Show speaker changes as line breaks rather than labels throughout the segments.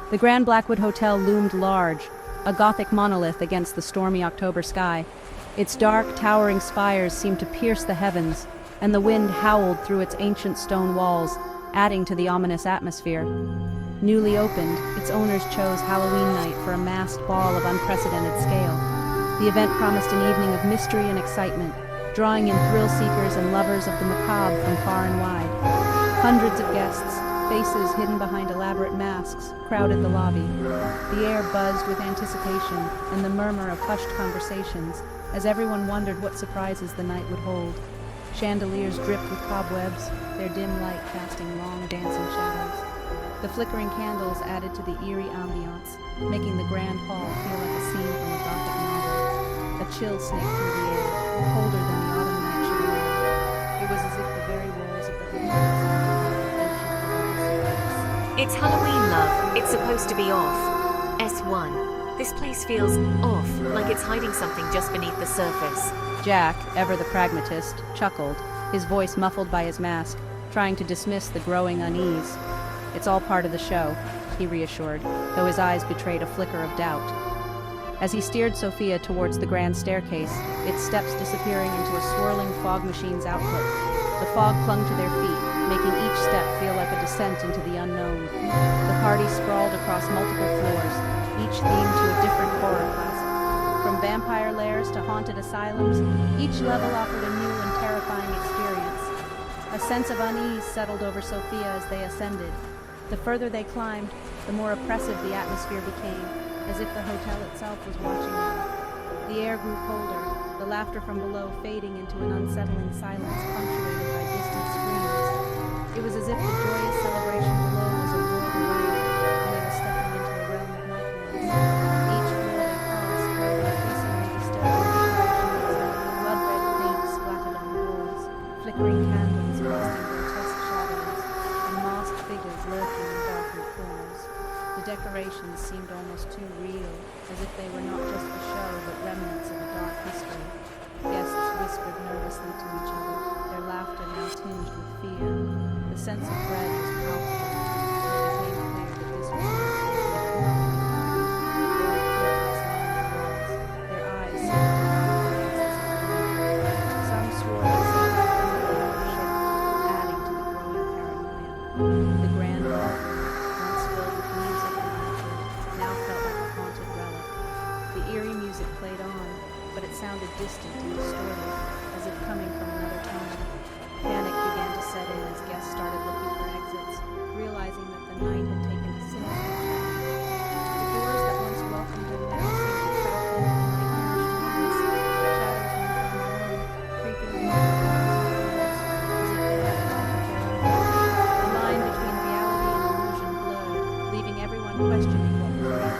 The Grand Blackwood Hotel loomed large, a Gothic monolith against the stormy October sky. Its dark, towering spires seemed to pierce the heavens, and the wind howled through its ancient stone walls, adding to the ominous atmosphere. Newly opened, its owners chose Halloween night for a masked ball of unprecedented scale. The event promised an evening of mystery and excitement, drawing in thrill-seekers and lovers of the macabre from far and wide. Hundreds of guests, faces hidden behind elaborate masks, crowded the lobby. The air buzzed with anticipation and the murmur of hushed conversations as everyone wondered what surprises the night would hold. Chandeliers dripped with cobwebs, their dim light casting long dancing shadows. The flickering candles added to the eerie ambiance, making the grand hall feel like a scene from a Gothic novel. A chill snaked through the air, colder than the autumn night should allow. It was as if the very walls of the hotel
It's Halloween, love. It's supposed to be off. S1. This place feels off, like it's hiding something just beneath the surface.
Jack, ever the pragmatist, chuckled, his voice muffled by his mask, trying to dismiss the growing unease. It's all part of the show, he reassured, though his eyes betrayed a flicker of doubt. As he steered Sophia towards the grand staircase, its steps disappearing into a swirling fog machine's output, the fog clung to their feet, making each step feel like a descent into the unknown. The party sprawled across multiple floors, each themed to a different horror classic. From vampire lairs to haunted asylums, each level offered a new and terrifying experience. A sense of unease settled over Sophia as they ascended. The further they climbed, the more oppressive the atmosphere became, as if the hotel itself was watching them. The air grew colder, the laughter from below fading into an unsettling silence punctuated by distant screams. It was as if the joyous celebration below was a world away, and they were stepping into a realm of nightmares. Each floor they crossed grew increasingly disturbing decorations, blood-red paint splattered on the walls, flickering candles casting grotesque shadows, and masked figures lurking in darkened corners. The decorations seemed almost too real, as if they were not just for show, but remnants of a dark history. Guests whispered nervously to each other, their laughter now tinged with fear. The sense of dread was palpable. It became clear that this was not their eyes seemed to guests. Some swore they saw the ship, adding to the growing paranoia. The grand ballroom, once filled with music and laughter, now felt like a haunted relic. The eerie music played on, but it sounded distant and distorted, as if coming from another time. Panic began to set in as guests started looking for exits, realizing that the night had taken a sinister turn. The doors that once welcomed them now seemed to trap them in nightmarish moods. Shadows moved on their own, creeping along the walls and floors, as if they had a life of their own. The line between reality and illusion blurred, leaving everyone questioning what was real.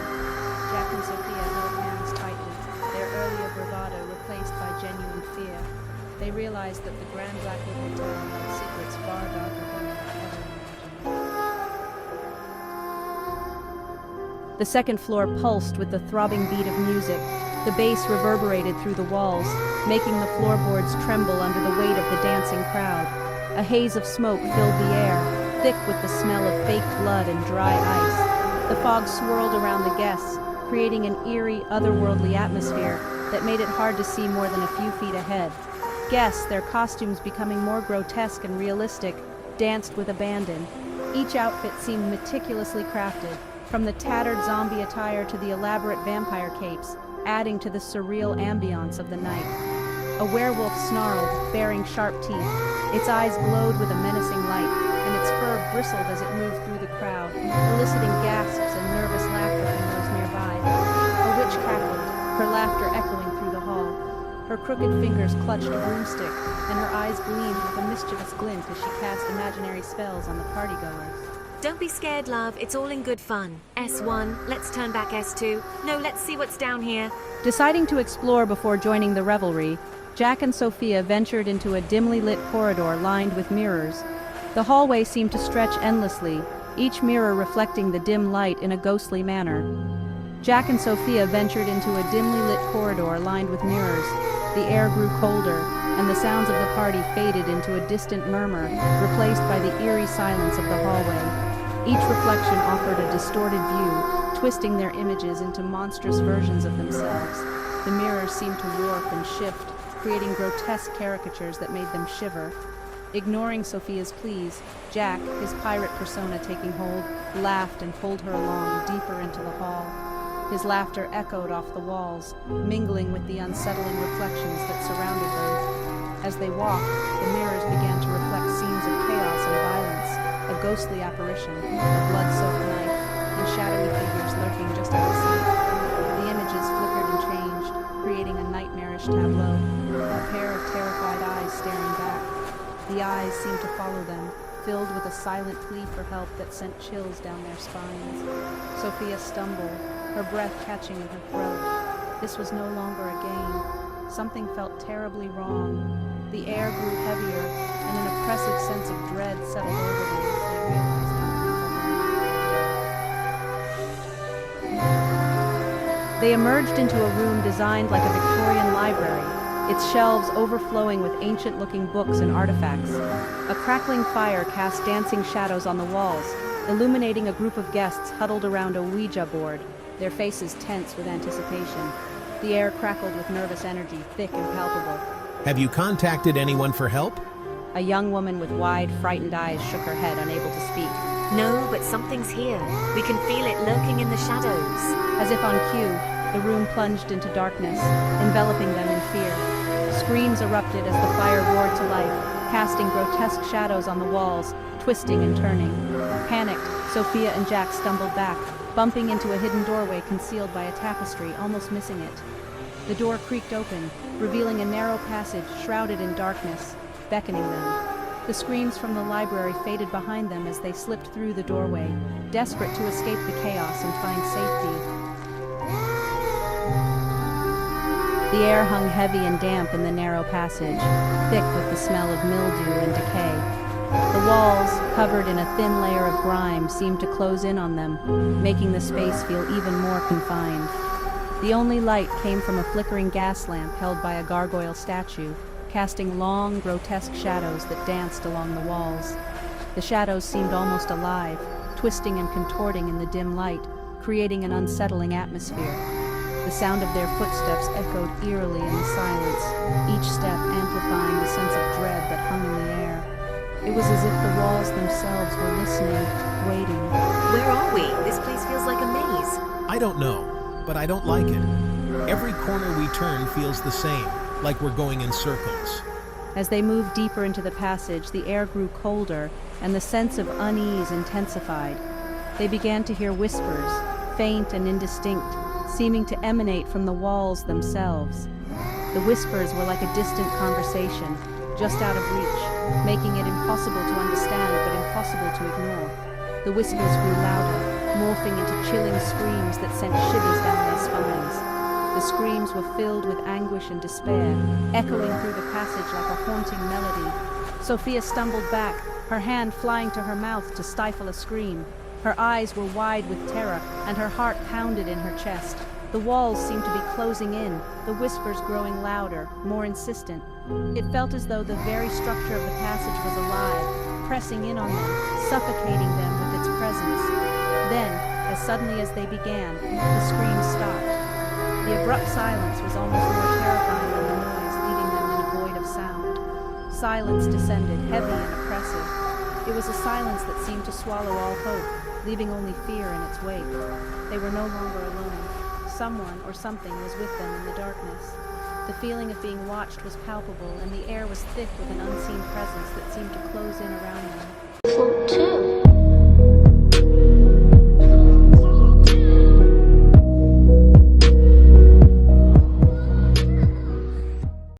Jack and Sophia held hands tightly, their earlier bravado replaced by genuine fear. They realized that the Grand Blackwood Hotel held secrets far darker than they had ever imagined. The second floor pulsed with the throbbing beat of music. The bass reverberated through the walls, making the floorboards tremble under the weight of the dancing crowd. A haze of smoke filled the air, thick with the smell of faked blood and dry ice. The fog swirled around the guests, creating an eerie, otherworldly atmosphere that made it hard to see more than a few feet ahead. Guests, their costumes becoming more grotesque and realistic, danced with abandon. Each outfit seemed meticulously crafted, from the tattered zombie attire to the elaborate vampire capes, adding to the surreal ambiance of the night. A werewolf snarled, baring sharp teeth. Its eyes glowed with a menacing light, and its fur bristled as it moved through the crowd, eliciting gasps and nervous laughter from those nearby. A witch cackled, her laughter echoing through the hall. Her crooked fingers clutched a broomstick, and her eyes gleamed with a mischievous glint as she cast imaginary spells on the partygoers.
Don't be scared, love. It's all in good fun. S1, let's turn back S2. No, let's see what's down here.
Deciding to explore before joining the revelry, Jack and Sophia ventured into a dimly lit corridor lined with mirrors. The hallway seemed to stretch endlessly, each mirror reflecting the dim light in a ghostly manner. Jack and Sophia ventured into a dimly lit corridor lined with mirrors. The air grew colder, and the sounds of the party faded into a distant murmur, replaced by the eerie silence of the hallway. Each reflection offered a distorted view, twisting their images into monstrous versions of themselves. The mirrors seemed to warp and shift, creating grotesque caricatures that made them shiver. Ignoring Sophia's pleas, Jack, his pirate persona taking hold, laughed and pulled her along deeper into the hall. His laughter echoed off the walls, mingling with the unsettling reflections that surrounded them. As they walked, the mirrors began to reflect scenes of chaos and violence, a ghostly apparition, a blood-soaked knife, and shadowy figures lurking just out of sight. The images flickered and changed, creating a nightmarish tableau, a pair of terrified eyes staring back. The eyes seemed to follow them, filled with a silent plea for help that sent chills down their spines. Sophia stumbled, her breath catching in her throat. This was no longer a game. Something felt terribly wrong. The air grew heavier, and an oppressive sense of dread settled over them as they realized how. They emerged into a room designed like a Victorian library, its shelves overflowing with ancient-looking books and artifacts. A crackling fire cast dancing shadows on the walls, illuminating a group of guests huddled around a Ouija board, their faces tense with anticipation. The air crackled with nervous energy, thick and palpable.
Have you contacted anyone for help?
A young woman with wide, frightened eyes shook her head, unable to speak.
No, but something's here. We can feel it lurking in the shadows.
As if on cue, the room plunged into darkness, enveloping them in fear. Screams erupted as the fire roared to life, casting grotesque shadows on the walls, twisting and turning. Panicked, Sophia and Jack stumbled back, bumping into a hidden doorway concealed by a tapestry, almost missing it. The door creaked open, revealing a narrow passage shrouded in darkness, beckoning them. The screams from the library faded behind them as they slipped through the doorway, desperate to escape the chaos and find safety. The air hung heavy and damp in the narrow passage, thick with the smell of mildew and decay. The walls, covered in a thin layer of grime, seemed to close in on them, making the space feel even more confined. The only light came from a flickering gas lamp held by a gargoyle statue, casting long, grotesque shadows that danced along the walls. The shadows seemed almost alive, twisting and contorting in the dim light, creating an unsettling atmosphere. The sound of their footsteps echoed eerily in the silence, each step amplifying the sense of dread that hung in the air. It was as if the walls themselves were listening, waiting.
Where are we? This place feels like a maze.
I don't know, but I don't like it. Every corner we turn feels the same, like we're going in circles.
As they moved deeper into the passage, the air grew colder, and the sense of unease intensified. They began to hear whispers, faint and indistinct, seeming to emanate from the walls themselves. The whispers were like a distant conversation, just out of reach, making it impossible to understand but impossible to ignore. The whispers grew louder, morphing into chilling screams that sent shivers down their spines. The screams were filled with anguish and despair, echoing through the passage like a haunting melody. Sophia stumbled back, her hand flying to her mouth to stifle a scream. Her eyes were wide with terror, and her heart pounded in her chest. The walls seemed to be closing in, the whispers growing louder, more insistent. It felt as though the very structure of the passage was alive, pressing in on them, suffocating them with its presence. Then, as suddenly as they began, the screams stopped. The abrupt silence was almost more terrifying than the noise, leaving them in a void of sound. Silence descended, heavy and oppressive. It was a silence that seemed to swallow all hope, leaving only fear in its wake. They were no longer alone. Someone or something was with them in the darkness. The feeling of being watched was palpable, and the air was thick with an unseen presence that seemed to close in around them.